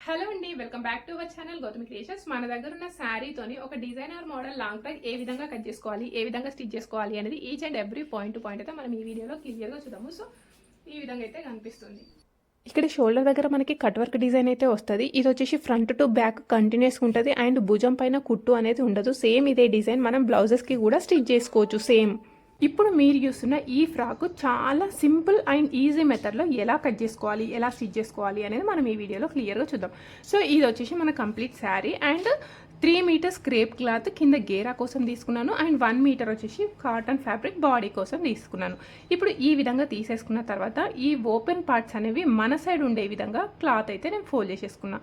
Hello అండి, welcome back to our channel Gautami creations. మన దగ్గర ఉన్న శారీతోని ఒక డిజైనర్ మోడల్ లాంగ్ ఫ్రాక్ ఏ విధంగా కట్ చేసుకోవాలి, ఏ విధంగా స్టిచ్ చేసుకోవాలి అనేది each and every point to point అయితే మనం ఈ వీడియోలో క్లియర్గా చూద్దాము. సో ఈ విధంగా అయితే కనిపిస్తుంది. ఇక్కడ షోల్డర్ దగ్గర మనకి కట్ వర్క్ డిజైన్ అయితే వస్తుంది. ఇది వచ్చేసి ఫ్రంట్ టు బ్యాక్ కంటిన్యూస్ ఉంటుంది అండ్ భుజం పైన కుట్టు అనేది ఉండదు. సేమ్ ఇదే డిజైన్ మనం బ్లౌజెస్కి కూడా స్టిచ్ చేసుకోవచ్చు సేమ్. ఇప్పుడు మీరు చూస్తున్న ఈ ఫ్రాక్ చాలా సింపుల్ అండ్ ఈజీ మెథడ్లో ఎలా కట్ చేసుకోవాలి, ఎలా స్టిచ్ చేసుకోవాలి అనేది మనం ఈ వీడియోలో క్లియర్గా చూద్దాం. సో ఇది వచ్చేసి మన complete sari and 3 meters crepe cloth కింద గేరా కోసం తీసుకున్నాను అండ్ 1 మీటర్ వచ్చేసి కాటన్ ఫ్యాబ్రిక్ బాడీ కోసం తీసుకున్నాను. ఇప్పుడు ఈ విధంగా తీసేసుకున్న తర్వాత ఈ ఓపెన్ పార్ట్స్ అనేవి మన సైడ్ ఉండే విధంగా క్లాత్ అయితే నేను ఫోల్డ్ చేసేసుకున్నా.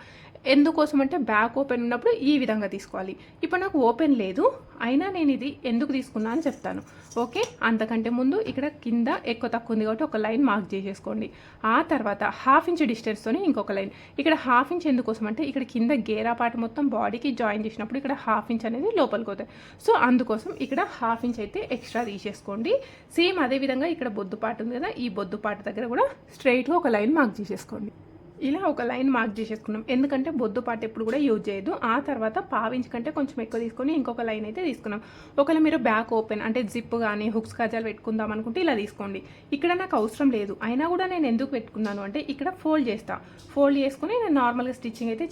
ఎందుకోసం అంటే బ్యాక్ ఓపెన్ ఉన్నప్పుడు ఈ విధంగా తీసుకోవాలి. ఇప్పుడు నాకు ఓపెన్ లేదు, అయినా నేను ఇది ఎందుకు తీసుకున్నా అని చెప్తాను. ఓకే, అంతకంటే ముందు ఇక్కడ కింద ఎక్కువ తక్కువ ఉంది కాబట్టి ఒక లైన్ మార్క్ చేసేసుకోండి. ఆ తర్వాత 1/2 ఇంచ్ డిస్టెన్స్తోనే ఇంకొక లైన్. ఇక్కడ 1/2 ఇంచ్ ఎందుకోసం అంటే ఇక్కడ కింద గేరా పార్ట్ మొత్తం బాడీకి జాయిన్ చేసినప్పుడు ఇక్కడ 1/2 ఇంచ్ అనేది లోపలికి పోతాయి. సో అందుకోసం ఇక్కడ 1/2 ఇంచ్ అయితే ఎక్స్ట్రా తీసేసుకోండి. సేమ్ అదేవిధంగా ఇక్కడ బొద్దు పార్ట్ ఉంది కదా, ఈ బొద్దు పార్ట్ దగ్గర కూడా స్ట్రైట్గా ఒక లైన్ మార్క్ చేసేసుకోండి. ఇలా ఒక లైన్ మార్క్ చేసేసుకున్నాం, ఎందుకంటే బొద్దు పార్ట్ ఎప్పుడు కూడా యూజ్ చేయదు. ఆ తర్వాత 1/2 ఇంచ్ కంటే కొంచెం ఎక్కువ తీసుకొని ఇంకొక లైన్ అయితే తీసుకున్నాం. ఒకవేళ మీరు బ్యాక్ ఓపెన్ అంటే జిప్ కానీ హుక్స్ కాజాలు పెట్టుకుందాం అనుకుంటే ఇలా తీసుకోండి. ఇక్కడ నాకు అవసరం లేదు, అయినా కూడా నేను ఎందుకు పెట్టుకున్నాను అంటే ఇక్కడ ఫోల్డ్ చేసుకుని నేను నార్మల్గా స్టిచ్చింగ్ అయితే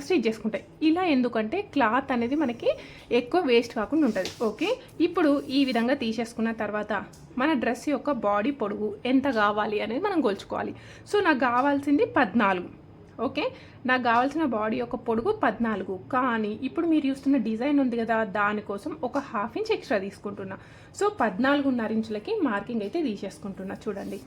స్టిచ్ చేసుకుంటాయి. ఇలా ఎందుకంటే క్లాత్ అనేది మనకి ఎక్కువ వేస్ట్ కాకుండా ఉంటుంది. ఓకే, ఇప్పుడు ఈ విధంగా తీసేసుకున్న తర్వాత మన డ్రెస్ యొక్క బాడీ పొడుగు ఎంత కావాలి అనేది మనం కొలుచుకోవాలి. సో నాకు కావాల్సింది 14. ఓకే, నాకు కావాల్సిన బాడీ యొక్క పొడుగు 14. కానీ ఇప్పుడు మీరు చూస్తున్న డిజైన్ ఉంది కదా, దానికోసం ఒక 1/2 ఇంచ్ ఎక్స్ట్రా తీసుకుంటున్నా. సో 14.5 ఇంచులకి మార్కింగ్ అయితే తీసేసుకుంటున్నా. చూడండి,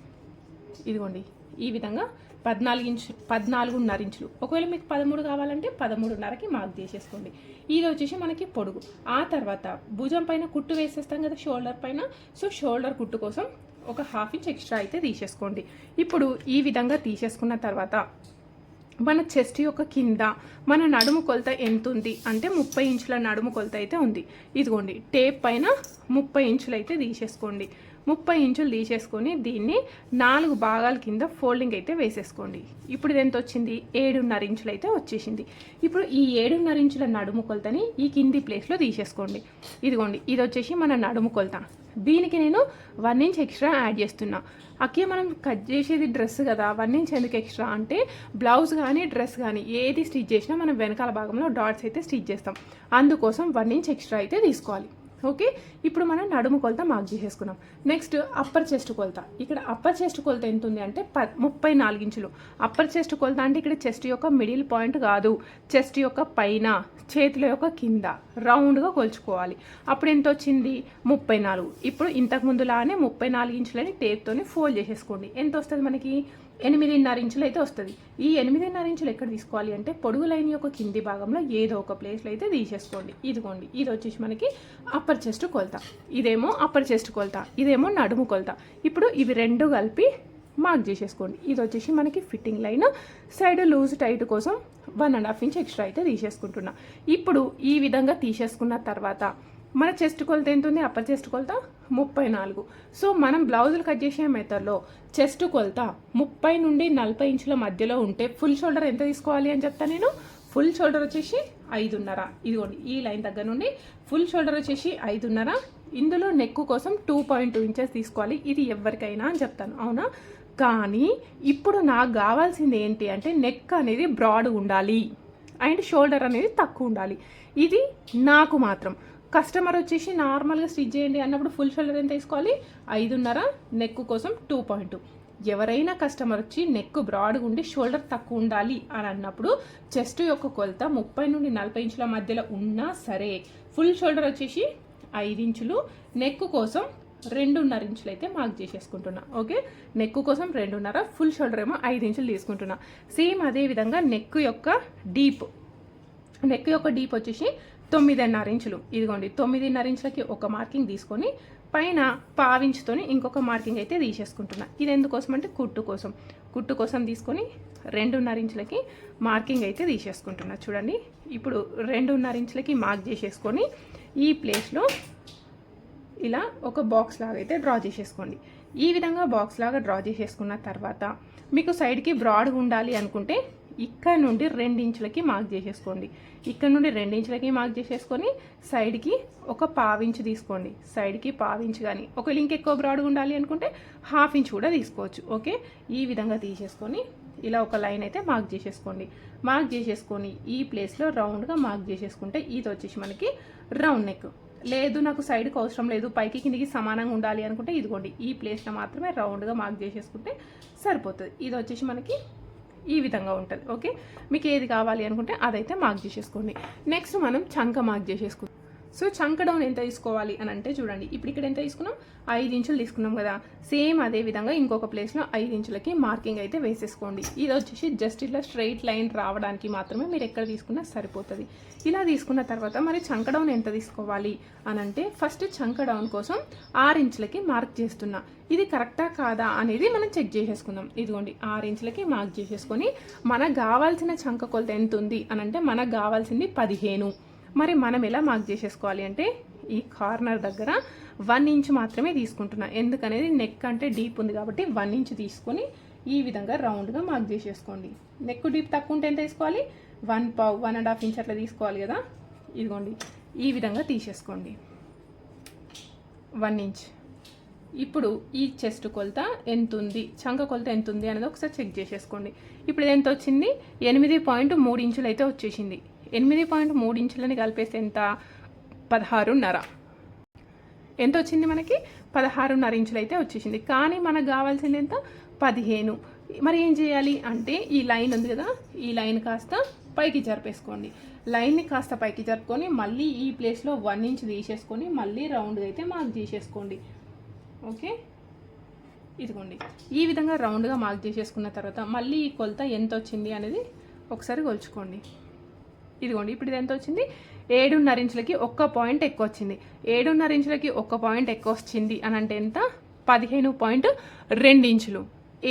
ఇదిగోండి ఈ విధంగా 14.5 ఇంచులు. ఒకవేళ మీకు 13 కావాలంటే 13.5కి మార్క్ చేసేసుకోండి. ఇది వచ్చేసి మనకి పొడుగు. ఆ తర్వాత భుజం పైన కుట్టు వేసేస్తాం కదా షోల్డర్ పైన, సో షోల్డర్ కుట్టు కోసం ఒక 1/2 ఇంచ్ ఎక్స్ట్రా అయితే తీసేసుకోండి. ఇప్పుడు ఈ విధంగా తీసేసుకున్న తర్వాత మన చెస్ట్ యొక్క కింద మన నడుము కొలత ఎంత ఉంది అంటే 30 ఇంచుల నడుము కొలత అయితే ఉంది. ఇదిగోండి టేప్ పైన 30 ఇంచులు అయితే తీసేసుకోండి. 30 ఇంచులు తీసేసుకొని దీన్ని 4 భాగాల కింద ఫోల్డింగ్ అయితే వేసేసుకోండి. ఇప్పుడు ఇది ఎంత వచ్చింది, 7.5 ఇంచులు అయితే వచ్చేసింది. ఇప్పుడు ఈ 7.5 ఇంచుల నడుము కొలతని ఈ కింది ప్లేస్లో తీసేసుకోండి. ఇదిగోండి ఇది వచ్చేసి మన నడుము కొలత. దీనికి నేను 1 ఇంచ్ ఎక్స్ట్రా యాడ్ చేస్తున్నా. అక్కే మనం కట్ చేసేది డ్రెస్ కదా, 1 ఇంచ్ ఎందుకు ఎక్స్ట్రా అంటే బ్లౌజ్ కానీ డ్రెస్ కానీ ఏది స్టిచ్ చేసినా మనం వెనకాల భాగంలో డాట్స్ అయితే స్టిచ్ చేస్తాం. అందుకోసం 1 ఇంచ్ ఎక్స్ట్రా అయితే తీసుకోవాలి. ఓకే, ఇప్పుడు మనం నడుము కొలత మార్క్ చేసేసుకున్నాం. నెక్స్ట్ అప్పర్ చెస్ట్ కొలత. ఇక్కడ అప్పర్ చెస్ట్ కొలత ఎంత ఉంది అంటే 34 ఇంచులు. అప్పర్ చెస్ట్ కొలత అంటే ఇక్కడ చెస్ట్ యొక్క మిడిల్ పాయింట్ కాదు, చెస్ట్ యొక్క పైన చేతుల యొక్క కింద రౌండ్గా కొలుచుకోవాలి. అప్పుడు ఎంత వచ్చింది, 34. ఇప్పుడు ఇంతకుముందులానే 34 ఇంచులని టేప్తోని ఫోల్డ్ చేసేసుకోండి. ఎంత వస్తుంది మనకి, 8.5 ఇంచులు అయితే వస్తుంది. ఈ 8.5 ఇంచులు ఎక్కడ తీసుకోవాలి అంటే పొడుగు లైన్ యొక్క కింది భాగంలో ఏదో ఒక ప్లేస్లో అయితే తీసేసుకోండి. ఇదిగోండి ఇది వచ్చేసి మనకి అప్పర్ చెస్ట్ కొలత. ఇదేమో అప్పర్ చెస్ట్ కొలత, ఇదేమో నడుము కొలత. ఇప్పుడు ఇవి రెండు కలిపి మార్క్ చేసేసుకోండి. ఇది వచ్చేసి మనకి fitting line. Side loose tight కోసం 1.5 ఇంచ్ ఎక్స్ట్రా అయితే తీసేసుకుంటున్నా. ఇప్పుడు ఈ విధంగా తీసేసుకున్న తర్వాత మన చెస్ట్ కొలత ఎంత ఉంది, అప్పర్ చెస్ట్ కొలత 34. సో మనం బ్లౌజులు కట్ చేసే మెథడ్లో చెస్ట్ కొలత 30 నుండి 40 ఇంచుల మధ్యలో ఉంటే ఫుల్ షోల్డర్ ఎంత తీసుకోవాలి అని చెప్తా నేను. ఫుల్ షోల్డర్ వచ్చేసి 5.5. ఇదిగోండి ఈ లైన్ దగ్గర నుండి ఫుల్ షోల్డర్ వచ్చేసి 5.5. ఇందులో నెక్ కోసం 2.2 ఇంచెస్ తీసుకోవాలి. ఇది ఎవరికైనా అని చెప్తాను, అవునా? కానీ ఇప్పుడు నాకు కావాల్సింది ఏంటి అంటే నెక్ అనేది బ్రాడ్ ఉండాలి అండ్ షోల్డర్ అనేది తక్కువ ఉండాలి. ఇది నాకు మాత్రం. కస్టమర్ వచ్చేసి నార్మల్గా స్టిచ్ చేయండి అన్నప్పుడు ఫుల్ షోల్డర్ ఎంత తీసుకోవాలి, 5.5. నెక్ కోసం 2.2. ఎవరైనా కస్టమర్ వచ్చి నెక్ బ్రాడ్గా ఉండి షోల్డర్ తక్కువ ఉండాలి అని అన్నప్పుడు చెస్ట్ యొక్క కొలత 30 నుండి 40 ఇంచుల మధ్యలో ఉన్నా సరే ఫుల్ షోల్డర్ వచ్చేసి 5 ఇంచులు, నెక్ కోసం 2.5 ఇంచులు అయితే మార్క్ చేసేసుకుంటున్నా. ఓకే, నెక్ కోసం 2.5, ఫుల్ షోల్డర్ ఏమో 5 ఇంచులు తీసుకుంటున్నా. సేమ్ అదే విధంగా నెక్ యొక్క డీప్ వచ్చేసి 9.5 ఇంచులు. ఇదిగోండి 9.5 ఇంచులకి ఒక మార్కింగ్ తీసుకొని పైన 1/2 ఇంచుతోని ఇంకొక మార్కింగ్ అయితే తీసేసుకుంటున్నా. ఇది ఎందుకోసం అంటే కుట్టు కోసం తీసుకొని 2.5 ఇంచులకి మార్కింగ్ అయితే తీసేసుకుంటున్నా. చూడండి, ఇప్పుడు 2.5 ఇంచులకి మార్క్ చేసేసుకొని ఈ ప్లేస్లో ఇలా ఒక బాక్స్ లాగా అయితే డ్రా చేసేసుకోండి. ఈ విధంగా బాక్స్ లాగా డ్రా చేసేసుకున్న తర్వాత మీకు సైడ్కి బ్రాడ్గా ఉండాలి అనుకుంటే ఇక్కడ నుండి 2 ఇంచులకి మార్క్ చేసేసుకోండి. ఇక్కడ నుండి 2 ఇంచులకి మార్క్ చేసేసుకొని సైడ్కి ఒక 1/2 ఇంచు తీసుకోండి. సైడ్కి 1/2 ఇంచు కానీ ఒకవేళ ఇంకెక్కువ బ్రాడ్గా ఉండాలి అనుకుంటే 1/2 ఇంచు కూడా తీసుకోవచ్చు. ఓకే, ఈ విధంగా తీసేసుకొని ఇలా ఒక లైన్ అయితే మార్క్ చేసేసుకోండి. మార్క్ చేసేసుకొని ఈ ప్లేస్లో రౌండ్గా మార్క్ చేసేసుకుంటే ఇది వచ్చేసి మనకి రౌండ్ నెక్. లేదు నాకు సైడ్కి అవసరం లేదు, పైకి కిందికి సమానంగా ఉండాలి అనుకుంటే ఇదిగోండి ఈ ప్లేస్లో మాత్రమే రౌండ్గా మార్క్ చేసేసుకుంటే సరిపోతుంది. ఇది వచ్చేసి మనకి ఈ విధంగా ఉంటుంది. ఓకే, మీకు ఏది కావాలి అనుకుంటే అదైతే మార్క్ చేసేసుకోండి. నెక్స్ట్ మనం చంక మార్క్ చేసేసుకుంటాం. సో చంక డౌన్ ఎంత తీసుకోవాలి అని అంటే చూడండి, ఇప్పుడు ఇక్కడ ఎంత తీసుకున్నాం, 5 ఇంచులు తీసుకున్నాం కదా. సేమ్ అదే విధంగా ఇంకొక ప్లేస్లో 5 ఇంచులకి మార్కింగ్ అయితే వేసేసుకోండి. ఇది వచ్చేసి జస్ట్ ఇట్లా స్ట్రైట్ లైన్ రావడానికి మాత్రమే మీరు ఎక్కడ తీసుకున్నా సరిపోతుంది. ఇలా తీసుకున్న తర్వాత మరి చంక డౌన్ ఎంత తీసుకోవాలి అని అంటే ఫస్ట్ చంక డౌన్ కోసం 6 ఇంచులకి మార్క్ చేస్తున్నా. ఇది కరెక్టా కాదా అనేది మనం చెక్ చేసేసుకుందాం. ఇదిగోండి 6 ఇంచులకి మార్క్ చేసేసుకొని మనకు కావాల్సిన చంక కొలత ఎంత ఉంది అని అంటే మనకు కావాల్సింది 15. మరి మనం ఎలా మార్క్ చేసేసుకోవాలి అంటే ఈ కార్నర్ దగ్గర 1 ఇంచు మాత్రమే తీసుకుంటున్నా. ఎందుకనేది నెక్ అంటే డీప్ ఉంది కాబట్టి 1 ఇంచు తీసుకొని ఈ విధంగా రౌండ్గా మార్క్ చేసేసుకోండి. నెక్ డీప్ తక్కువ ఉంటే ఎంత తీసుకోవాలి, 1.5 ఇంచ్ అట్లా తీసుకోవాలి కదా. ఇదిగోండి ఈ విధంగా తీసేసుకోండి 1 ఇంచ్. ఇప్పుడు ఈ చెస్ట్ కొలత ఎంత ఉంది, చంక కొలత ఎంత ఉంది అనేది ఒకసారి చెక్ చేసేసుకోండి. ఇప్పుడు ఎంత వచ్చింది, 8.3 ఇంచులు అయితే వచ్చేసింది. 8.3 ఇంచులని కలిపేస్తే ఎంత, 16.5. ఎంత వచ్చింది మనకి, 16.5 ఇంచులు అయితే వచ్చేసింది. కానీ మనకు కావాల్సింది ఎంత, 15. మరి ఏం చేయాలి అంటే ఈ లైన్ ఉంది కదా, ఈ లైన్ కాస్త పైకి జరిపేసుకోండి. లైన్ని కాస్త పైకి జరుపుకొని మళ్ళీ ఈ ప్లేస్లో 1 ఇంచ్ తీసేసుకొని మళ్ళీ రౌండ్గా అయితే మార్క్ చేసేసుకోండి. ఓకే, ఇదిగోండి ఈ విధంగా రౌండ్గా మార్క్ చేసేసుకున్న తర్వాత మళ్ళీ ఈ కొలత ఎంత వచ్చింది అనేది ఒకసారి కొలుచుకోండి. ఇదిగోండి ఇప్పుడు ఇది ఎంత వచ్చింది, 7.5 ఇంచులకి 1 పాయింట్ ఎక్కువ వచ్చింది. 7.5 ఇంచులకి 1 పాయింట్ ఎక్కువ వచ్చింది అని అంటే ఎంత, 15.2 ఇంచులు.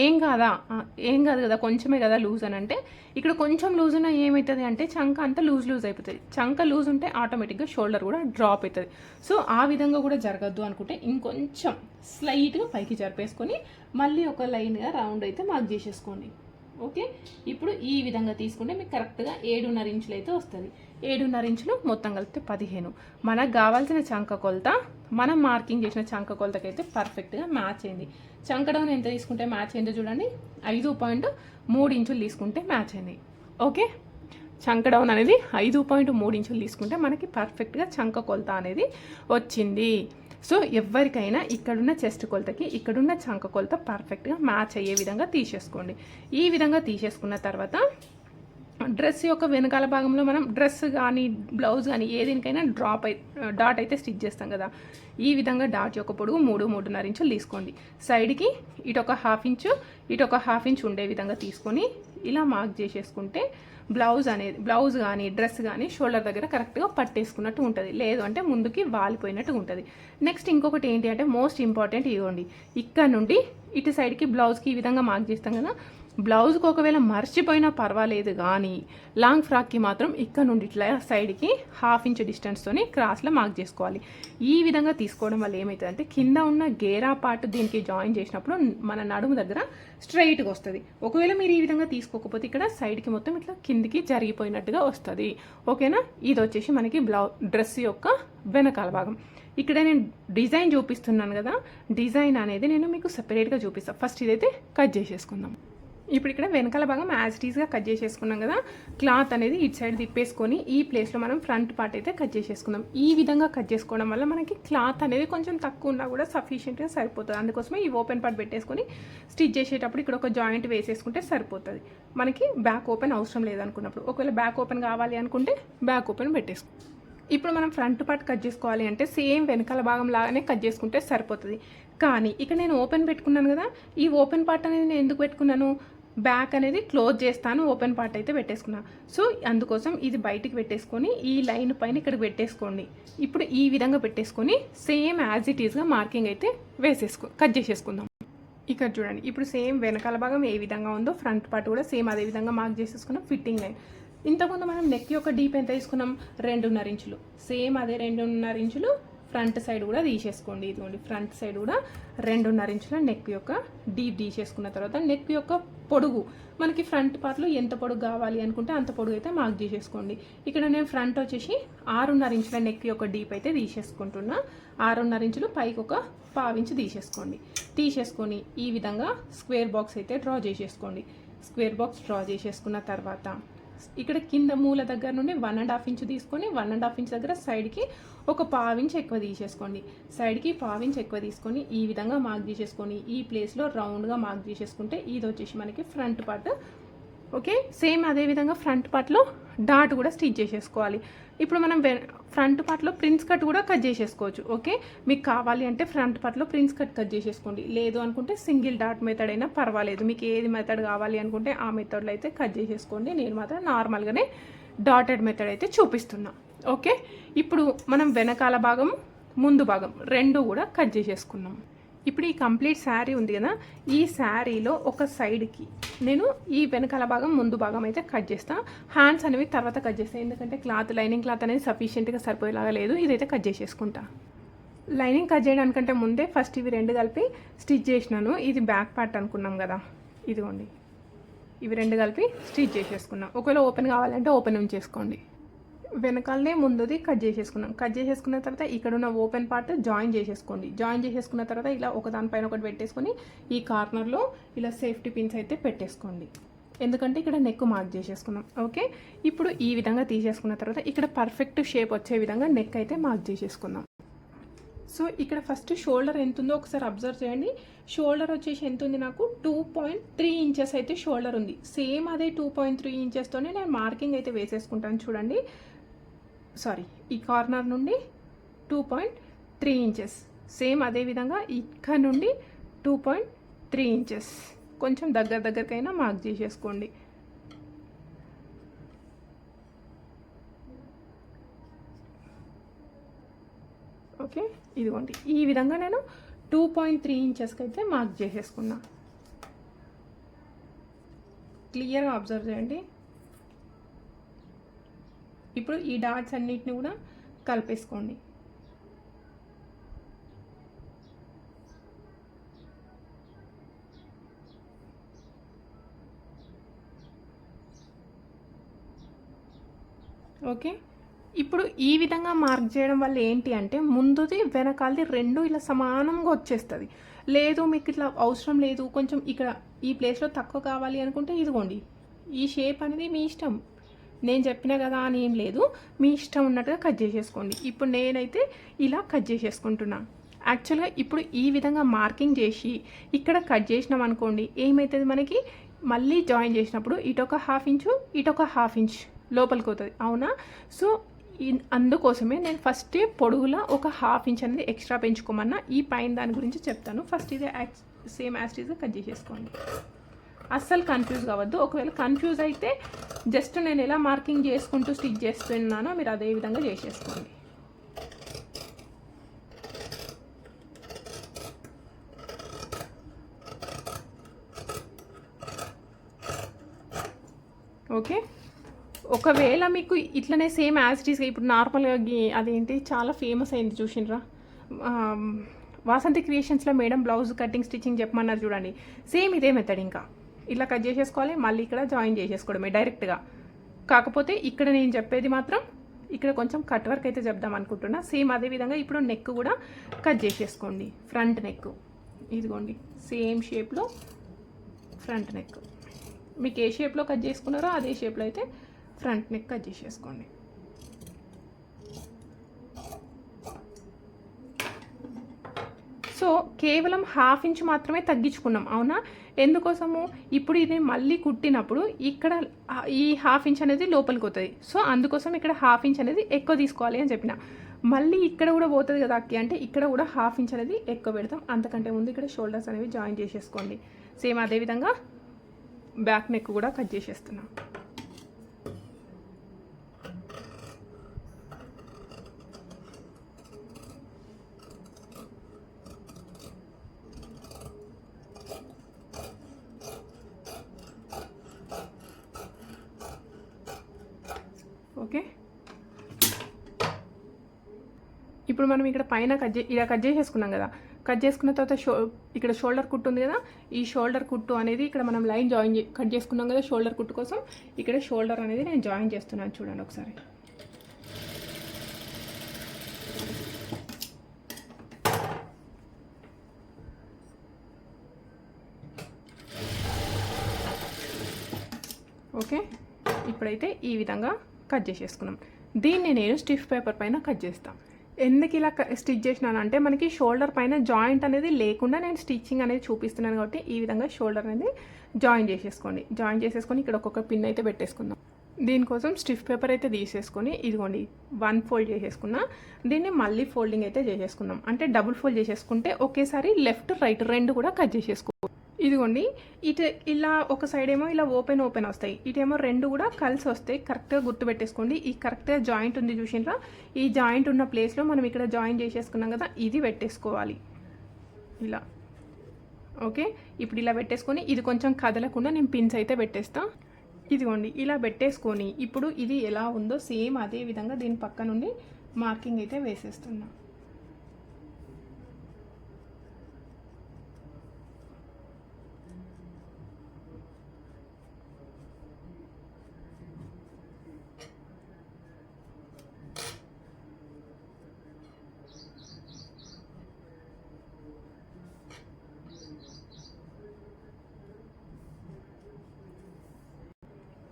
ఏం కాదు కదా, కొంచెమే కదా లూజ్ అని అంటే ఇక్కడ కొంచెం లూజ్ ఉన్నా ఏమవుతుంది అంటే చంక అంతా లూజ్ అయిపోతుంది. చంక లూజ్ ఉంటే ఆటోమేటిక్గా షోల్డర్ కూడా డ్రాప్ అవుతుంది. సో ఆ విధంగా కూడా జరగద్దు అనుకుంటే ఇంకొంచెం స్లైట్గా పైకి జరిపేసుకొని మళ్ళీ ఒక లైన్గా రౌండ్ అయితే మార్క్ చేసేసుకోండి. ఓకే, ఇప్పుడు ఈ విధంగా తీసుకుంటే మీకు కరెక్ట్గా 7.5 ఇంచులు అయితే వస్తుంది. 7.5 ఇంచులు మొత్తం కలిపితే 15. మనకు కావాల్సిన చంక కొలత మనం మార్కింగ్ చేసిన చంక కొలతకైతే పర్ఫెక్ట్గా మ్యాచ్ అయింది. చంక డౌన్ ఎంత తీసుకుంటే మ్యాచ్ అయిందో చూడండి, 5.3 ఇంచులు తీసుకుంటే మ్యాచ్ అయింది. ఓకే, చంక డౌన్ అనేది 5.3 ఇంచులు తీసుకుంటే మనకి పర్ఫెక్ట్గా చంక కొలత అనేది వచ్చింది. సో ఎవరికైనా ఇక్కడున్న చెస్ట్ కొలతకి ఇక్కడున్న చంక కొలత పర్ఫెక్ట్గా మ్యాచ్ అయ్యే విధంగా తీసేసుకోండి. ఈ విధంగా తీసేసుకున్న తర్వాత డ్రెస్ యొక్క వెనకాల భాగంలో మనం డ్రెస్ కానీ బ్లౌజ్ కానీ ఏదేనికైనా డాట్ అయితే స్టిచ్ చేస్తాం కదా. ఈ విధంగా డాట్ యొక్క పొడుగు 3.5 ఇంచులు తీసుకోండి. సైడ్కి ఇటొక 1/2 ఇంచు ఇటొక 1/2 ఇంచు ఉండే విధంగా తీసుకొని ఇలా మార్క్ చేసేసుకుంటే బ్లౌజ్ కానీ డ్రెస్ కానీ షోల్డర్ దగ్గర కరెక్ట్గా పట్టేసుకున్నట్టు ఉంటుంది. లేదు అంటే ముందుకి వాలిపోయినట్టు ఉంటుంది. నెక్స్ట్ ఇంకొకటి ఏంటి అంటే మోస్ట్ ఇంపార్టెంట్ ఇవ్వండి, ఇక్కడ నుండి ఇటు సైడ్కి బ్లౌజ్కి ఈ విధంగా మార్క్ చేస్తాం కదా. బ్లౌజ్కి ఒకవేళ మర్చిపోయినా పర్వాలేదు కానీ లాంగ్ ఫ్రాక్కి మాత్రం ఇక్కడ నుండి ఇట్లా సైడ్కి 1/2 ఇంచ్ డిస్టెన్స్తోని క్రాస్లో మార్క్ చేసుకోవాలి. ఈ విధంగా తీసుకోవడం వల్ల ఏమవుతుందంటే కింద ఉన్న గేరా పార్ట్ దీనికి జాయిన్ చేసినప్పుడు మన నడుము దగ్గర స్ట్రైట్గా వస్తుంది. ఒకవేళ మీరు ఈ విధంగా తీసుకోకపోతే ఇక్కడ సైడ్కి మొత్తం ఇట్లా కిందికి జరిగిపోయినట్టుగా వస్తుంది. ఓకేనా, ఇది వచ్చేసి మనకి డ్రెస్ యొక్క వెనకాల భాగం. ఇక్కడ నేను డిజైన్ చూపిస్తున్నాను కదా, డిజైన్ అనేది నేను మీకు సెపరేట్గా చూపిస్తాను. ఫస్ట్ ఇదైతే కట్ చేసేసుకుందాం. ఇప్పుడు ఇక్కడ వెనకాల భాగం యాజ్ ఇట్ ఈస్గా కట్ చేసేసుకున్నాం కదా. క్లాత్ అనేది ఇటు సైడ్ తిప్పేసుకొని ఈ ప్లేస్లో మనం ఫ్రంట్ పార్ట్ అయితే కట్ చేసేసుకుందాం. ఈ విధంగా కట్ చేసుకోవడం వల్ల మనకి క్లాత్ అనేది కొంచెం తక్కువ ఉన్నా కూడా సఫిషియెంట్గా సరిపోతుంది. అందుకోసమే ఈ ఓపెన్ పార్ట్ పెట్టేసుకొని స్టిచ్ చేసేటప్పుడు ఇక్కడ ఒక జాయింట్ వేసేసుకుంటే సరిపోతుంది. మనకి బ్యాక్ ఓపెన్ అవసరం లేదనుకున్నప్పుడు, ఒకవేళ బ్యాక్ ఓపెన్ కావాలి అనుకుంటే బ్యాక్ ఓపెన్ పెట్టేసుకో. ఇప్పుడు మనం ఫ్రంట్ పార్ట్ కట్ చేసుకోవాలి అంటే సేమ్ వెనకాల భాగం లాగానే కట్ చేసుకుంటే సరిపోతుంది. కానీ ఇక్కడ నేను ఓపెన్ పెట్టుకున్నాను కదా, ఈ ఓపెన్ పార్ట్ అనేది నేను ఎందుకు పెట్టుకున్నాను, బ్యాక్ అనేది క్లోజ్ చేస్తాను, ఓపెన్ పార్ట్ అయితే పెట్టేసుకున్నాను. సో అందుకోసం ఇది బయటికి పెట్టేసుకొని ఈ లైన్ పైన ఇక్కడికి పెట్టేసుకోండి. ఇప్పుడు ఈ విధంగా పెట్టేసుకొని సేమ్ యాజ్ ఇట్ ఈస్గా మార్కింగ్ అయితే కట్ చేసేసుకుందాం. ఇక్కడ చూడండి, ఇప్పుడు సేమ్ వెనకాల భాగం ఏ విధంగా ఉందో ఫ్రంట్ పార్ట్ కూడా సేమ్ అదే విధంగా మార్క్ చేసేసుకున్నాం. ఫిట్టింగ్ లైన్ ఇంతకుముందు మనం నెక్ యొక్క డీప్ ఎంత తీసుకున్నాం, 2.5 ఇంచులు. సేమ్ అదే 2.5 ఇంచులు ఫ్రంట్ సైడ్ కూడా తీసేసుకోండి. ఇదిగోండి ఫ్రంట్ సైడ్ కూడా 2.5 ఇంచుల నెక్ యొక్క డీప్ తీసేసుకున్న తర్వాత నెక్ యొక్క పొడుగు మనకి ఫ్రంట్ పార్ట్లో ఎంత పొడుగు కావాలి అనుకుంటే అంత పొడుగు అయితే మార్క్ చేసేసుకోండి. ఇక్కడ నేను ఫ్రంట్ వచ్చేసి 6.5 ఇంచుల నెక్ యొక్క డీప్ అయితే తీసేసుకుంటున్నా. 6.5 ఇంచులు పైకి ఒక 1/2 ఇంచు తీసేసుకొని ఈ విధంగా స్క్వేర్ బాక్స్ అయితే డ్రా చేసేసుకోండి. స్క్వేర్ బాక్స్ డ్రా చేసేసుకున్న తర్వాత ఇక్కడ కింద మూల దగ్గర నుండి 1.5 ఇంచు తీసుకొని 1.5 ఇంచ్ దగ్గర సైడ్కి ఒక 1/2 ఇంచ్ ఎక్కువ తీసేసుకోండి. సైడ్కి 1/2 ఇంచ్ ఎక్కువ తీసుకొని ఈ విధంగా మార్క్ చేసేసుకొని ఈ ప్లేస్లో రౌండ్గా మార్క్ చేసేసుకుంటే ఇది వచ్చేసి మనకి ఫ్రంట్ పార్ట్. ఓకే, సేమ్ అదే విధంగా ఫ్రంట్ పార్ట్లో డాట్ కూడా స్టిచ్ చేసేసుకోవాలి. ఇప్పుడు మనం ఫ్రంట్ పార్ట్లో ప్రిన్స్ కట్ కూడా కట్ చేసేసుకోవచ్చు. ఓకే, మీకు కావాలి అంటే ఫ్రంట్ పార్ట్లో ప్రిన్స్ కట్ చేసేసుకోండి. లేదు అనుకుంటే సింగిల్ డాట్ మెథడ్ అయినా పర్వాలేదు. మీకు ఏది మెథడ్ కావాలి అనుకుంటే ఆ మెథడ్లో అయితే కట్ చేసేసుకోండి. నేను మాత్రం నార్మల్గానే డాటెడ్ మెథడ్ అయితే చూపిస్తున్నా. ఓకే, ఇప్పుడు మనం వెనకాల భాగం ముందు భాగం రెండు కూడా కట్ చేసేసుకున్నాం. ఇప్పుడు ఈ కంప్లీట్ శారీ ఉంది కదా, ఈ శారీలో ఒక సైడ్కి నేను ఈ వెనకాల భాగం ముందు భాగం అయితే కట్ చేస్తాను. హ్యాండ్స్ అనేవి తర్వాత కట్ చేస్తాను, ఎందుకంటే క్లాత్ లైనింగ్ క్లాత్ అనేది సఫిషియెంట్గా సరిపోయేలాగా లేదు. ఇదైతే కట్ చేసేసుకుంటా. లైనింగ్ కట్ చేయడానికంటే ముందే ఫస్ట్ ఇవి రెండు కలిపి స్టిచ్ చేసినాను. ఇది బ్యాక్ పార్ట్ అనుకున్నాం కదా, ఇదిగోండి ఇవి రెండు కలిపి స్టిచ్ చేసేసుకున్నాం. ఒకవేళ ఓపెన్ కావాలంటే ఓపెన్ ఉంచేసుకోండి. వెనకాలనే ముందుది కట్ చేసేసుకున్నాం. కట్ చేసేసుకున్న తర్వాత ఇక్కడ ఉన్న ఓపెన్ పార్ట్ జాయిన్ చేసేసుకోండి. జాయిన్ చేసేసుకున్న తర్వాత ఇలా ఒకదానిపైన ఒకటి పెట్టేసుకొని ఈ కార్నర్లో ఇలా సేఫ్టీ పిన్స్ అయితే పెట్టేసుకోండి, ఎందుకంటే ఇక్కడ నెక్ మార్క్ చేసేసుకున్నాం. ఓకే, ఇప్పుడు ఈ విధంగా తీసేసుకున్న తర్వాత ఇక్కడ పర్ఫెక్ట్ షేప్ వచ్చే విధంగా నెక్ అయితే మార్క్ చేసేసుకుందాం. సో ఇక్కడ ఫస్ట్ షోల్డర్ ఎంత ఉందో ఒకసారి అబ్జర్వ్ చేయండి. షోల్డర్ వచ్చేసి ఎంత ఉంది, నాకు 2.3 ఇంచెస్ అయితే షోల్డర్ ఉంది. సేమ్ అదే 2.3 ఇంచెస్తోనే నేను మార్కింగ్ అయితే వేసేసుకుంటాను. చూడండి, సారీ, ఈ కార్నర్ నుండి 2.3 ఇంచెస్, సేమ్ అదే విధంగా ఇక్కడ నుండి 2.3 ఇంచెస్ కొంచెం దగ్గరకైనా మార్క్ చేసేసుకోండి. ఓకే, ఇదిగోండి ఈ విధంగా నేను 2.3 ఇంచెస్కి అయితే మార్క్ చేసేసుకున్నా. క్లియర్గా అబ్జర్వ్ చేయండి. ఇప్పుడు ఈ డాట్స్ అన్నిటిని కూడా కలిపేసుకోండి. ఓకే, ఇప్పుడు ఈ విధంగా మార్క్ చేయడం వల్ల ఏంటి అంటే ముందుది వెనకాలది రెండు ఇలా సమానంగా వచ్చేస్తుంది. లేదు మీకు ఇట్లా అవసరం లేదు, కొంచెం ఇక్కడ ఈ ప్లేస్లో తక్కువ కావాలి అనుకుంటే ఇదిగోండి ఈ షేప్ అనేది మీ ఇష్టం. నేను చెప్పిన కదా అని ఏం లేదు, మీ ఇష్టం ఉన్నట్టుగా కట్ చేసేసుకోండి. ఇప్పుడు నేనైతే ఇలా కట్ చేసేసుకుంటున్నా. యాక్చువల్గా ఇప్పుడు ఈ విధంగా మార్కింగ్ చేసి ఇక్కడ కట్ చేసినాం అనుకోండి, ఏమవుతుంది మనకి మళ్ళీ జాయిన్ చేసినప్పుడు ఇటొక 1/2 ఇంచు ఇటొక 1/2 ఇంచ్ లోపలికి అవుతుంది, అవునా? సో అందుకోసమే నేను ఫస్ట్ పొడుగులా ఒక 1/2 ఇంచ్ అనేది ఎక్స్ట్రా పెంచుకోమన్నా. ఈ పైన దాని గురించి చెప్తాను. ఫస్ట్ ఇది సేమ్ యాస్టీజ్గా కట్ చేసేసుకోండి. అస్సలు కన్ఫ్యూజ్ కావద్దు. ఒకవేళ కన్ఫ్యూజ్ అయితే జస్ట్ నేను ఎలా మార్కింగ్ చేసుకుంటూ స్టిచ్ చేస్తున్నానో మీరు అదే విధంగా చేసేసుకోండి. ఓకే, ఒకవేళ మీకు ఇట్లనే సేమ్ యాజ్ ఇట్ ఈస్గా ఇప్పుడు నార్మల్గా అదేంటి చాలా ఫేమస్ అయింది చూసిండ్రా, వాసంతి క్రియేషన్స్లో మేడం బ్లౌజ్ కటింగ్ స్టిచ్చింగ్ చెప్పమన్నారు చూడండి, సేమ్ ఇదే మెథడ్. ఇంకా ఇలా కట్ చేసేసుకోవాలి, మళ్ళీ ఇక్కడ జాయిన్ చేసేసుకోవడమే డైరెక్ట్గా. కాకపోతే ఇక్కడ నేను చెప్పేది మాత్రం ఇక్కడ కొంచెం కట్ వర్క్ అయితే చెప్దాం అనుకుంటున్నా. సేమ్ అదే విధంగా ఇప్పుడు నెక్ కూడా కట్ చేసేసుకోండి. ఫ్రంట్ నెక్ ఇదిగోండి సేమ్ షేప్లో ఫ్రంట్ నెక్, మీకు ఏ షేప్లో కట్ చేసుకున్నారో అదే షేప్లో అయితే ఫ్రంట్ నెక్ కట్ చేసేసుకోండి. సో కేవలం 1/2 ఇంచ్ మాత్రమే తగ్గించుకున్నాం, అవునా? ఎందుకోసము, ఇప్పుడు ఇది మళ్ళీ కుట్టినప్పుడు ఇక్కడ ఈ 1/2 ఇంచ్ అనేది లోపలికి పోతుంది. సో అందుకోసం ఇక్కడ 1/2 ఇంచ్ అనేది ఎక్కువ తీసుకోవాలి అని చెప్పిన. మళ్ళీ ఇక్కడ కూడా పోతుంది కదా అక్కి, అంటే ఇక్కడ కూడా 1/2 ఇంచ్ అనేది ఎక్కువ పెడతాం. అంతకంటే ముందు ఇక్కడ షోల్డర్స్ అనేవి జాయిన్ చేసేసుకోండి. సేమ్ అదేవిధంగా బ్యాక్ నెక్ కూడా కట్ చేసేస్తున్నాం. ఓకే, ఇప్పుడు మనం ఇక్కడ పైన ఇలా కట్ చేసేసుకున్నాం కదా, కట్ చేసుకున్న తర్వాత ఇక్కడ షోల్డర్ కుట్టు ఉంది కదా, ఈ షోల్డర్ కుట్టు అనేది ఇక్కడ మనం లైన్ కట్ చేసుకున్నాం కదా షోల్డర్ కుట్టు కోసం, ఇక్కడ షోల్డర్ అనేది నేను జాయిన్ చేస్తున్నాను. చూడండి ఒకసారి. ఓకే, ఇప్పుడైతే ఈ విధంగా కట్ చేసేసుకున్నాం. దీన్ని నేను స్టిఫ్ పేపర్ పైన కట్ చేస్తాను. ఎందుకు ఇలా స్టిచ్ చేసినానంటే మనకి షోల్డర్ పైన జాయింట్ అనేది లేకుండా నేను స్టిచ్చింగ్ అనేది చూపిస్తున్నాను కాబట్టి ఈ విధంగా షోల్డర్ అనేది జాయిన్ చేసేసుకోండి. జాయిన్ చేసేసుకొని ఇక్కడ ఒక్కొక్క పిన్ అయితే పెట్టేసుకుందాం. దీనికోసం స్టిఫ్ పేపర్ అయితే తీసేసుకొని ఇదిగోండి 1 ఫోల్డ్ చేసేసుకున్నా. దీన్ని మళ్ళీ ఫోల్డింగ్ అయితే చేసేసుకుందాం. అంటే డబుల్ ఫోల్డ్ చేసేసుకుంటే ఒకేసారి లెఫ్ట్ రైట్ రెండు కూడా కట్ చేసేసుకో. ఇదిగోండి ఇటు ఇలా ఒక సైడ్ ఏమో ఇలా ఓపెన్ వస్తాయి, ఇటేమో రెండు కూడా కలిసి వస్తాయి. కరెక్ట్గా గుర్తుపెట్టేసుకోండి. ఈ కరెక్ట్గా జాయింట్ ఉంది చూసినరా, ఈ జాయింట్ ఉన్న ప్లేస్లో మనం ఇక్కడ జాయిన్ చేసేసుకున్నాం కదా, ఇది పెట్టేసుకోవాలి ఇలా. ఓకే, ఇప్పుడు ఇలా పెట్టేసుకొని ఇది కొంచెం కదలకుండా నేను పిన్స్ అయితే పెట్టేస్తా. ఇదిగోండి ఇలా పెట్టేసుకొని ఇప్పుడు ఇది ఎలా ఉందో సేమ్ అదే విధంగా దీని పక్క నుండి మార్కింగ్ అయితే వేసేస్తున్నా.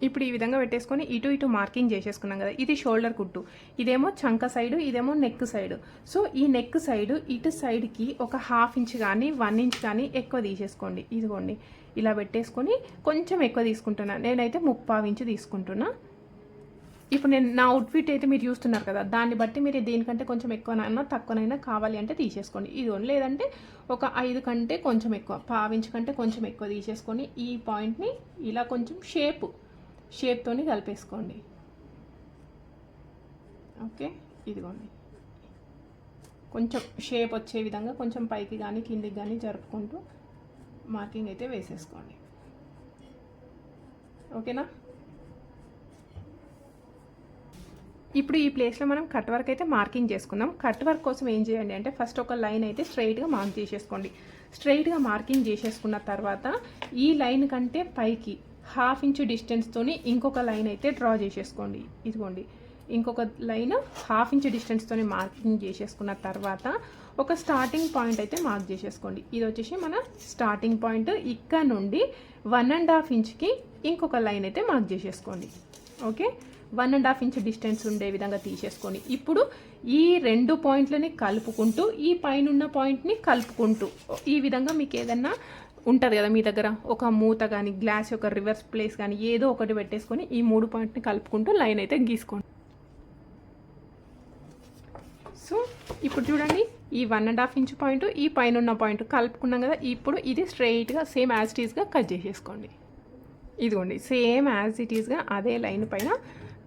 ఇప్పుడు ఈ విధంగా పెట్టేసుకొని ఇటు ఇటు మార్కింగ్ చేసేసుకున్నాం కదా, ఇది షోల్డర్ కుట్టు, ఇదేమో చంక సైడు, ఇదేమో నెక్ సైడు. సో ఈ నెక్ సైడు ఇటు సైడ్కి ఒక 1/2 ఇంచ్ కానీ 1 ఇంచ్ కానీ ఎక్కువ తీసేసుకోండి. ఇదిగోండి ఇలా పెట్టేసుకొని కొంచెం ఎక్కువ తీసుకుంటున్నా, నేనైతే 3/4 ఇంచ్ తీసుకుంటున్నా. ఇప్పుడు నేను నా అవుట్ఫిట్ అయితే మీరు చూస్తున్నారు కదా, దాన్ని బట్టి మీరు దీనికంటే కొంచెం ఎక్కువనైనా తక్కువనైనా కావాలి అంటే తీసేసుకోండి. ఇదిగోండి, లేదంటే ఒక 5 కంటే కొంచెం ఎక్కువ, 1/2 ఇంచ్ కంటే కొంచెం ఎక్కువ తీసేసుకొని ఈ పాయింట్ని ఇలా కొంచెం షేప్తోని కలిపేసుకోండి. ఓకే, ఇదిగోండి కొంచెం షేప్ వచ్చే విధంగా కొంచెం పైకి కానీ కిందికి కానీ జరుపుకుంటూ మార్కింగ్ అయితే వేసేసుకోండి. ఓకేనా. ఇప్పుడు ఈ ప్లేస్లో మనం కట్ వర్క్ అయితే మార్కింగ్ చేసుకుందాం. కట్ వర్క్ కోసం ఏం చేయండి అంటే ఫస్ట్ ఒక లైన్ అయితే స్ట్రైట్గా మార్క్ చేసేసుకోండి. స్ట్రైట్గా మార్కింగ్ చేసేసుకున్న తర్వాత ఈ లైన్ కంటే పైకి 1/2 ఇంచ్ డిస్టెన్స్తోని ఇంకొక లైన్ అయితే డ్రా చేసేసుకోండి. ఇదిగోండి ఇంకొక లైన్ 1/2 ఇంచ్ డిస్టెన్స్తోని మార్కింగ్ చేసేసుకున్న తర్వాత ఒక స్టార్టింగ్ పాయింట్ అయితే మార్క్ చేసేసుకోండి. ఇది వచ్చేసి మన స్టార్టింగ్ పాయింట్. ఇక్కడ నుండి 1.5 ఇంచ్కి ఇంకొక లైన్ అయితే మార్క్ చేసేసుకోండి. ఓకే, 1.5 ఇంచ్ డిస్టెన్స్ ఉండే విధంగా తీసేసుకొని ఇప్పుడు ఈ 2 పాయింట్లని కలుపుకుంటూ ఈ పైన ఉన్న పాయింట్ని కలుపుకుంటూ ఈ విధంగా మీకు ఏదన్నా ఉంటుంది కదా మీ దగ్గర ఒక మూత కానీ గ్లాస్ యొక్క రివర్స్ ప్లేస్ కానీ ఏదో ఒకటి పెట్టేసుకొని ఈ 3 పాయింట్ని కలుపుకుంటూ లైన్ అయితే గీసుకోండి. సో ఇప్పుడు చూడండి ఈ 1.5 ఇంచ్ పాయింట్ ఈ పైన ఉన్న పాయింట్ కలుపుకున్నాం కదా, ఇప్పుడు ఇది స్ట్రైట్గా సేమ్ యాజ్ ఇట్ ఈస్గా కట్ చేసేసుకోండి. ఇదిగోండి సేమ్ యాజ్ ఇట్ ఈస్గా అదే లైన్ పైన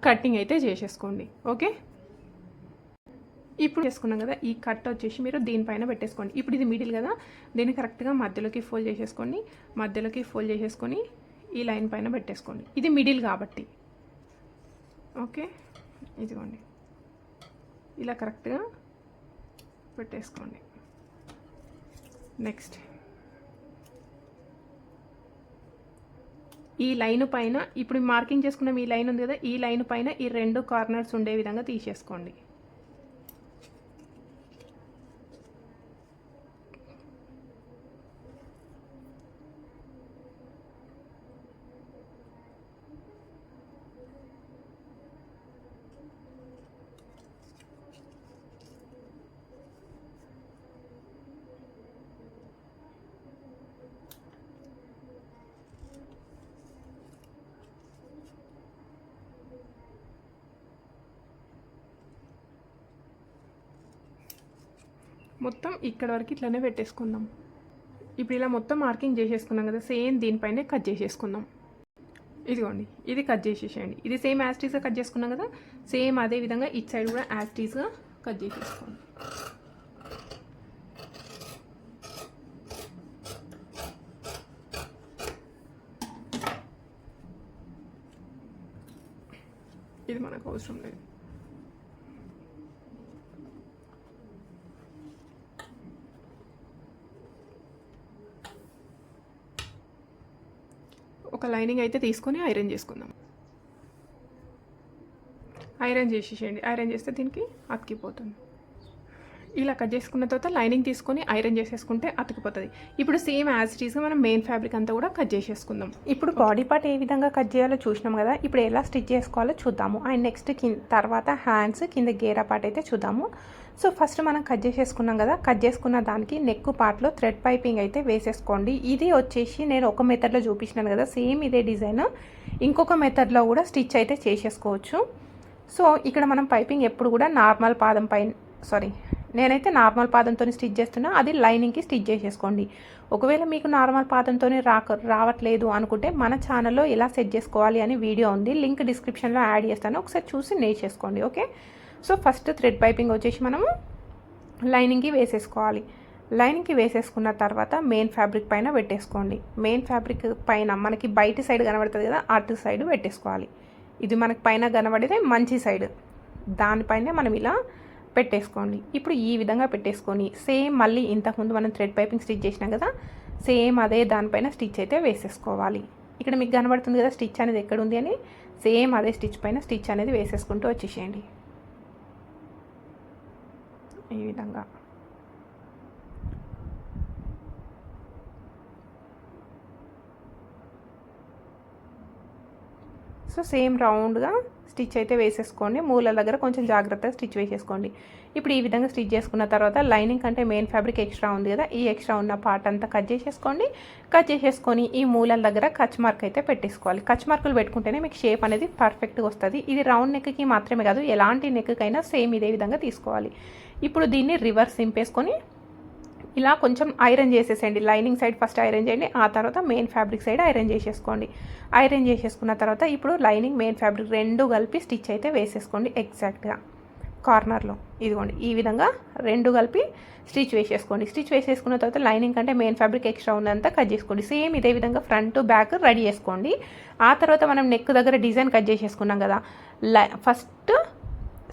కటింగ్ అయితే చేసేసుకోండి. ఓకే, ఇప్పుడు చేసుకున్నాం కదా, ఈ కట్ వచ్చేసి మీరు దీనిపైన పెట్టేసుకోండి. ఇప్పుడు ఇది మిడిల్ కదా, దీన్ని కరెక్ట్గా మధ్యలోకి ఫోల్డ్ చేసేసుకోండి. మధ్యలోకి ఫోల్డ్ చేసేసుకొని ఈ లైన్ పైన పెట్టేసుకోండి. ఇది మిడిల్ కాబట్టి. ఓకే, ఇదిగోండి ఇలా కరెక్ట్గా పెట్టేసుకోండి. నెక్స్ట్ ఈ లైన్ పైన ఇప్పుడు మార్కింగ్ చేసుకున్న ఈ లైన్ ఉంది కదా, ఈ లైన్ పైన ఈ 2 కార్నర్స్ ఉండే విధంగా తీసేసుకోండి. మొత్తం ఇక్కడ వరకు ఇట్లానే పెట్టేసుకుందాం. ఇప్పుడు ఇలా మొత్తం మార్కింగ్ చేసేసుకున్నాం కదా, సేమ్ దీనిపైనే కట్ చేసేసుకుందాం. ఇదిగోండి ఇది కట్ చేసేసేయండి. ఇది సేమ్ యాజ్ టీజ్గా కట్ చేసుకున్నాం కదా, సేమ్ అదే విధంగా ఇట్ సైడ్ కూడా యాజ్ టీజ్గా కట్ చేసేసుకోండి. ఇది మనకు అవసరం లేదు. ఒక లైనింగ్ అయితే తీసుకొని ఐరన్ చేసుకుందాం. ఐరన్ చేసేసేయండి. ఐరన్ చేస్తే దీనికి అతికిపోతుంది. ఇలా కట్ చేసుకున్న తర్వాత లైనింగ్ తీసుకొని ఐరన్ చేసేసుకుంటే అతికిపోతుంది. ఇప్పుడు సేమ్ యాజ్ ఇట్ ఈస్గా మనం మెయిన్ ఫ్యాబ్రిక్ అంతా కూడా కట్ చేసేసుకుందాం. ఇప్పుడు బాడీ పార్ట్ ఏ విధంగా కట్ చేయాలో చూసినాం కదా, ఇప్పుడు ఎలా స్టిచ్ చేసుకోవాలో చూద్దాము. అండ్ నెక్స్ట్ తర్వాత హ్యాండ్స్ కింద గేరా పార్ట్ అయితే చూద్దాము. సో ఫస్ట్ మనం కట్ చేసేసుకున్నాం కదా, కట్ చేసుకున్న దానికి నెక్ పార్ట్లో థ్రెడ్ పైపింగ్ అయితే వేసేసుకోండి. ఇది వచ్చేసి నేను ఒక మెథడ్లో చూపించినాను కదా, సేమ్ ఇదే డిజైన్ ఇంకొక మెథడ్లో కూడా స్టిచ్ అయితే చేసేసుకోవచ్చు. సో ఇక్కడ మనం పైపింగ్ ఎప్పుడు కూడా నార్మల్ పాదం నేనైతే నార్మల్ పాదంతో స్టిచ్ చేస్తున్నా, అది లైనింగ్కి స్టిచ్ చేసేసుకోండి. ఒకవేళ మీకు నార్మల్ పాదంతో రావట్లేదు అనుకుంటే మన ఛానల్లో ఎలా సెట్ చేసుకోవాలి అని వీడియో ఉంది, లింక్ డిస్క్రిప్షన్లో యాడ్ చేస్తాను, ఒకసారి చూసి నేర్చేసుకోండి. Okay, so first thread piping వచ్చేసి మనము లైనింగ్కి వేసేసుకోవాలి. లైనింగ్కి వేసేసుకున్న తర్వాత మెయిన్ ఫ్యాబ్రిక్ పైన పెట్టేసుకోండి. మెయిన్ ఫ్యాబ్రిక్ పైన మనకి బయటి సైడ్ కనబడుతుంది కదా, అటు సైడ్ పెట్టేసుకోవాలి. ఇది మనకి పైన కనబడితే మంచి సైడ్, దానిపైనే మనం ఇలా పెట్టేసుకోండి. ఇప్పుడు ఈ విధంగా పెట్టేసుకొని సేమ్ మళ్ళీ ఇంతకుముందు మనం థ్రెడ్ పైపింగ్ స్టిచ్ చేసినాం కదా, సేమ్ అదే దానిపైన స్టిచ్ అయితే వేసేసుకోవాలి. ఇక్కడ మీకు కనబడుతుంది కదా స్టిచ్ అనేది ఎక్కడ ఉంది అని, సేమ్ అదే స్టిచ్ పైన స్టిచ్ అనేది వేసేసుకుంటూ వచ్చేసేయండి ఈ విధంగా. సో సేమ్ రౌండ్గా స్టిచ్ అయితే వేసేసుకోండి. మూల దగ్గర కొంచెం జాగ్రత్తగా స్టిచ్ వేసేసుకోండి. ఇప్పుడు ఈ విధంగా స్టిచ్ చేసుకున్న తర్వాత లైనింగ్ కంటే మెయిన్ ఫ్యాబ్రిక్ ఎక్స్ట్రా ఉంది కదా, ఈ ఎక్స్ట్రా ఉన్న పార్ట్ అంతా కట్ చేసేసుకోండి. కట్ చేసేసుకొని ఈ మూలల దగ్గర కచ్ మార్క్ అయితే పెట్టేసుకోవాలి. కచ్ మార్కులు పెట్టుకుంటేనే మీకు షేప్ అనేది పర్ఫెక్ట్గా వస్తుంది. ఇది రౌండ్ నెక్కి మాత్రమే కాదు, ఎలాంటి నెక్కైనా సేమ్ ఇదే విధంగా తీసుకోవాలి. ఇప్పుడు దీన్ని రివర్స్ సింపేసుకొని ఇలా కొంచెం ఐరన్ చేసేసేయండి. లైనింగ్ సైడ్ ఫస్ట్ ఐరన్ చేయండి, ఆ తర్వాత మెయిన్ ఫ్యాబ్రిక్ సైడ్ ఐరన్ చేసేసుకోండి. ఐరన్ చేసేసుకున్న తర్వాత ఇప్పుడు లైనింగ్ మెయిన్ ఫ్యాబ్రిక్ రెండు కలిపి స్టిచ్ అయితే వేసేసుకోండి. ఎగ్జాక్ట్గా కార్నర్లో ఇదిగోండి ఈ విధంగా రెండు కలిపి స్టిచ్ వేసేసుకోండి. స్టిచ్ వేసేసుకున్న తర్వాత లైనింగ్ కంటే మెయిన్ ఫ్యాబ్రిక్ ఎక్స్ట్రా ఉన్నంతా కట్ చేసుకోండి. సేమ్ ఇదే విధంగా ఫ్రంట్ బ్యాక్ రెడీ చేసుకోండి. ఆ తర్వాత మనం నెక్ దగ్గర డిజైన్ కట్ చేసేసుకున్నాం కదా, ఫస్ట్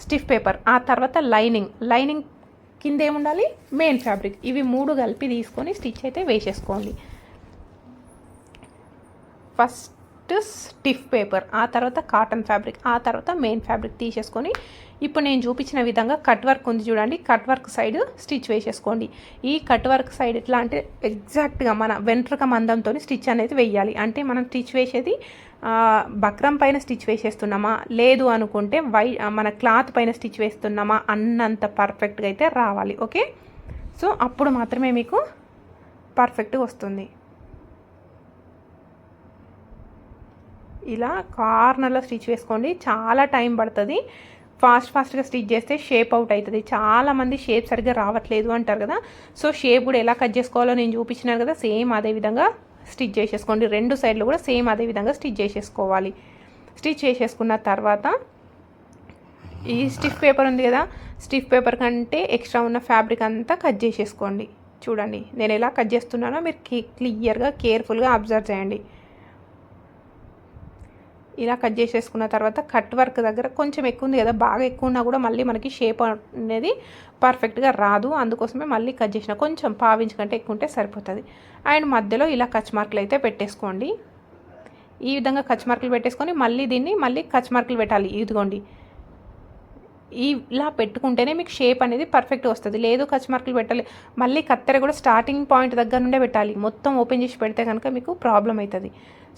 స్టిఫ్ పేపర్, ఆ తర్వాత లైనింగ్ కింద ఏముండాలి మెయిన్ ఫ్యాబ్రిక్, ఇవి మూడు కలిపి తీసుకొని స్టిచ్ అయితే వేసేసుకోండి. ఫస్ట్ స్టిఫ్ పేపర్, ఆ తర్వాత కాటన్ ఫ్యాబ్రిక్, ఆ తర్వాత మెయిన్ ఫ్యాబ్రిక్ తీసేసుకొని ఇప్పుడు నేను చూపించిన విధంగా కట్ వర్క్ ఉంది చూడండి, కట్ వర్క్ సైడ్ స్టిచ్ వేసేసుకోండి. ఈ కట్ వర్క్ సైడ్ ఎట్లా అంటే ఎగ్జాక్ట్గా మన వెంట్రుక మందంతో స్టిచ్ అనేది వేయాలి. అంటే మనం స్టిచ్ వేసేది బక్రం పైన స్టిచ్ వేసేస్తున్నామా లేదు అనుకుంటే మన క్లాత్ పైన స్టిచ్ వేస్తున్నామా అన్నంత పర్ఫెక్ట్గా అయితే రావాలి. ఓకే, సో అప్పుడు మాత్రమే మీకు పర్ఫెక్ట్గా వస్తుంది. ఇలా కార్నర్లో స్టిచ్ వేసుకోండి. చాలా టైం పడుతుంది, ఫాస్ట్గా స్టిచ్ చేస్తే షేప్ అవుట్ అవుతుంది. చాలామంది షేప్ సరిగ్గా రావట్లేదు అంటారు కదా, సో షేప్ కూడా ఎలా కట్ చేసుకోవాలో నేను చూపించినాను కదా, సేమ్ అదే విధంగా స్టిచ్ చేసేసుకోండి. రెండు సైడ్లు కూడా సేమ్ అదే విధంగా స్టిచ్ చేసేసుకోవాలి. స్టిచ్ చేసేసుకున్న తర్వాత ఈ స్టిఫ్ పేపర్ ఉంది కదా, స్టిఫ్ పేపర్ కంటే ఎక్స్ట్రా ఉన్న ఫ్యాబ్రిక్ అంతా కట్ చేసేసుకోండి. చూడండి నేను ఎలా కట్ చేస్తున్నానో మీరు క్లియర్గా కేర్ఫుల్గా అబ్జర్వ్ చేయండి. ఇలా కట్ చేసేసుకున్న తర్వాత కట్ వర్క్ దగ్గర కొంచెం ఎక్కువ ఉంది కదా, బాగా ఎక్కువ ఉన్నా కూడా మళ్ళీ మనకి షేప్ అనేది పర్ఫెక్ట్గా రాదు, అందుకోసమే మళ్ళీ కట్ చేసిన కొంచెం పావించు కంటే ఎక్కువ ఉంటే సరిపోతుంది. అండ్ మధ్యలో ఇలా కచ్ మార్కులు అయితే పెట్టేసుకోండి. ఈ విధంగా కచ్ మార్కులు పెట్టేసుకొని మళ్ళీ దీన్ని కచ్ మార్కులు పెట్టాలి. ఇదిగోండి ఇలా పెట్టుకుంటేనే మీకు షేప్ అనేది పర్ఫెక్ట్గా వస్తుంది. లేదు కచ్ మార్కులు పెట్టాలి, మళ్ళీ కత్తెర కూడా స్టార్టింగ్ పాయింట్ దగ్గర నుండే పెట్టాలి. మొత్తం ఓపెన్ చేసి పెడితే కనుక మీకు ప్రాబ్లం అవుతుంది.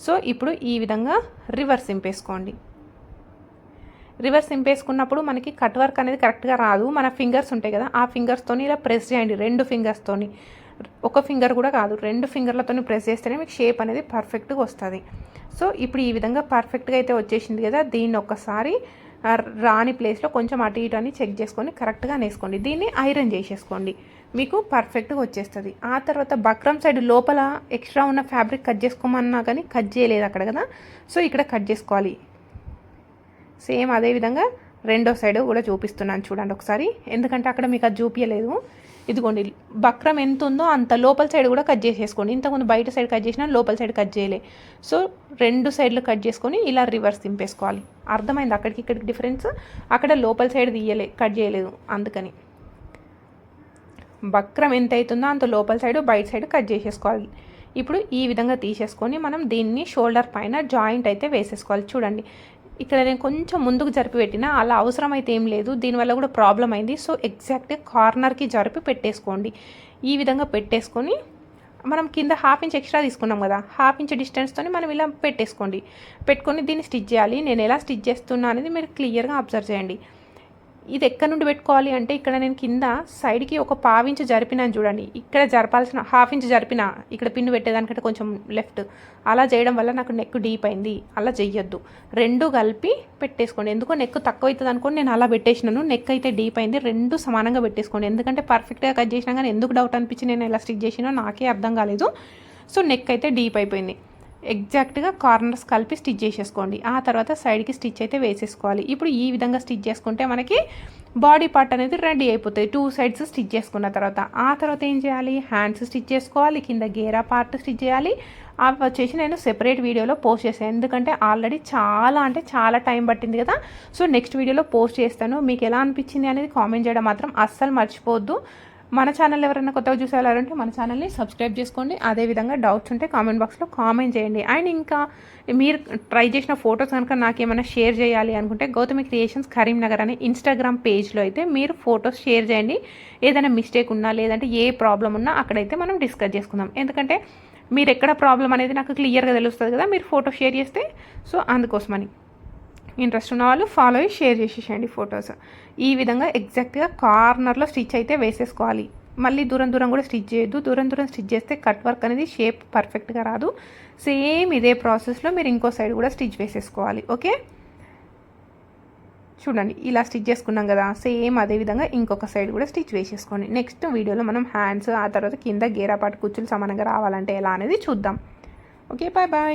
సో ఇప్పుడు ఈ విధంగా రివర్స్ సింపేసుకోండి. రివర్స్ సింపేసుకున్నప్పుడు మనకి కట్ వర్క్ అనేది కరెక్ట్గా రాదు. మన ఫింగర్స్ ఉంటాయి కదా, ఆ ఫింగర్స్తోని ఇలా ప్రెస్ చేయండి. రెండు ఫింగర్స్తోని, ఒక ఫింగర్ కూడా కాదు, రెండు ఫింగర్లతోని ప్రెస్ చేస్తేనే మీకు షేప్ అనేది పర్ఫెక్ట్గా వస్తుంది. సో ఇప్పుడు ఈ విధంగా పర్ఫెక్ట్గా అయితే వచ్చేసింది కదా, దీన్ని ఒక్కసారి రాని ప్లేస్లో కొంచెం అటు ఇటు అని చెక్ చేసుకొని కరెక్ట్గా నేసుకోండి. దీన్ని ఐరన్ చేసేసుకోండి, మీకు పర్ఫెక్ట్గా వచ్చేస్తుంది. ఆ తర్వాత బక్రం సైడ్ లోపల ఎక్స్ట్రా ఉన్న ఫ్యాబ్రిక్ కట్ చేసుకోమన్నా కానీ కట్ చేయలేదు అక్కడ కదా, సో ఇక్కడ కట్ చేసుకోవాలి. సేమ్ అదేవిధంగా రెండో సైడ్ కూడా చూపిస్తున్నాను చూడండి ఒకసారి, ఎందుకంటే అక్కడ మీకు అది చూపించలేదు. ఇదిగోండి బక్రం ఎంత ఉందో అంత లోపల సైడ్ కూడా కట్ చేసేసుకోండి. ఇంతకుముందు బయట సైడ్ కట్ చేసినా లోపల సైడ్ కట్ చేయలే, సో రెండు సైడ్లు కట్ చేసుకొని ఇలా రివర్స్ దింపేసుకోవాలి. అర్థమైంది అక్కడికి ఇక్కడికి డిఫరెన్స్, అక్కడ లోపల సైడ్ కట్ చేయలేదు, అందుకని బక్రం ఎంత అవుతుందో అంత లోపల సైడ్ బయట సైడ్ కట్ చేసేసుకోవాలి. ఇప్పుడు ఈ విధంగా తీసేసుకొని మనం దీన్ని షోల్డర్ పైన జాయింట్ అయితే వేసేసుకోవాలి. చూడండి ఇక్కడ నేను కొంచెం ముందుకు జరిపి పెట్టినా అలా అవసరం అయితే ఏం లేదు, దీనివల్ల కూడా ప్రాబ్లం అయింది. సో ఎగ్జాక్ట్గా కార్నర్కి జరిపి పెట్టేసుకోండి. ఈ విధంగా పెట్టేసుకొని మనం కింద హాఫ్ ఇంచ్ ఎక్స్ట్రా తీసుకున్నాం కదా, హాఫ్ ఇంచ్ డిస్టెన్స్తో మనం ఇలా పెట్టేసుకోండి. పెట్టుకొని దీన్ని స్టిచ్ చేయాలి. నేను ఎలా స్టిచ్ చేస్తున్నా అనేది మీరు క్లియర్గా అబ్జర్వ్ చేయండి. ఇది ఎక్కడి నుండి పెట్టుకోవాలి అంటే ఇక్కడ నేను కింద సైడ్కి ఒక పావించు జరిపినాను చూడండి. ఇక్కడ జరపాల్సిన హాఫ్ ఇంచ్ జరిపిన, ఇక్కడ పిన్ను పెట్టేదానికంటే కొంచెం లెఫ్ట్. అలా చేయడం వల్ల నాకు నెక్ డీప్ అయింది. అలా చెయ్యొద్దు, రెండు కలిపి పెట్టేసుకోండి. ఎందుకో నెక్ తక్కువ అవుతుంది అనుకోండి, నేను అలా పెట్టేసినాను. నెక్ అయితే డీప్ అయింది. రెండు సమానంగా పెట్టేసుకోండి. ఎందుకంటే పర్ఫెక్ట్గా కట్ చేసినా కానీ ఎందుకు డౌట్ అనిపించి నేను ఎలా స్టిచ్ చేసినా నాకే అర్థం కాలేదు. సో నెక్ అయితే డీప్ అయిపోయింది. ఎగ్జాక్ట్గా కార్నర్స్ కలిపి స్టిచ్ చేసేసుకోండి. ఆ తర్వాత సైడ్కి స్టిచ్ అయితే వేసేసుకోవాలి. ఇప్పుడు ఈ విధంగా స్టిచ్ చేసుకుంటే మనకి బాడీ పార్ట్ అనేది రెడీ అయిపోతుంది. 2 సైడ్స్ స్టిచ్ చేసుకున్న తర్వాత ఆ తర్వాత ఏం చేయాలి, హ్యాండ్స్ స్టిచ్ చేసుకోవాలి, కింద గేరా పార్ట్ స్టిచ్ చేయాలి. అవి వచ్చేసి నేను సెపరేట్ వీడియోలో పోస్ట్ చేశాను, ఎందుకంటే ఆల్రెడీ చాలా టైం పట్టింది కదా. సో నెక్స్ట్ వీడియోలో పోస్ట్ చేస్తాను. మీకు ఎలా అనిపించింది అనేది కామెంట్ చేయడం మాత్రం అస్సలు మర్చిపోవద్దు. మన ఛానల్ ఎవరైనా కొత్తగా చూసేవారంటే మన ఛానల్ని సబ్స్క్రైబ్ చేసుకోండి. అదేవిధంగా డౌట్స్ ఉంటే కామెంట్ బాక్స్లో కామెంట్ చేయండి. అండ్ ఇంకా మీరు ట్రై చేసిన ఫొటోస్ కనుక నాకేమైనా షేర్ చేయాలి అనుకుంటే గౌతమి క్రియేషన్స్ కరీంనగర్ అనే ఇన్స్టాగ్రామ్ పేజ్లో అయితే మీరు ఫొటోస్ షేర్ చేయండి. ఏదైనా మిస్టేక్ ఉన్నా లేదంటే ఏ ప్రాబ్లం ఉన్నా అక్కడైతే మనం డిస్కస్ చేసుకుందాం. ఎందుకంటే మీరు ఎక్కడ ప్రాబ్లం అనేది నాకు క్లియర్గా తెలుస్తుంది కదా మీరు ఫోటో షేర్ చేస్తే. సో అందుకోసమని ఇంట్రెస్ట్ ఉన్న వాళ్ళు ఫాలో అయ్యి షేర్ చేసేసేయండి ఫొటోస్. ఈ విధంగా ఎగ్జాక్ట్గా కార్నర్లో స్టిచ్ అయితే వేసేసుకోవాలి. మళ్ళీ దూరం కూడా స్టిచ్ చేయొద్దు. దూరం స్టిచ్ చేస్తే కట్ వర్క్ అనేది షేప్ పర్ఫెక్ట్గా రాదు. సేమ్ ఇదే ప్రాసెస్లో మీరు ఇంకో సైడ్ కూడా స్టిచ్ వేసేసుకోవాలి. ఓకే, చూడండి ఇలా స్టిచ్ చేసుకున్నాం కదా, సేమ్ అదే విధంగా ఇంకొక సైడ్ కూడా స్టిచ్ వేసేసుకోండి. నెక్స్ట్ వీడియోలో మనం హ్యాండ్స్, ఆ తర్వాత కింద గేరా పాటు కుచ్చులు సమానంగా రావాలంటే ఎలా అనేది చూద్దాం. Okay, bye.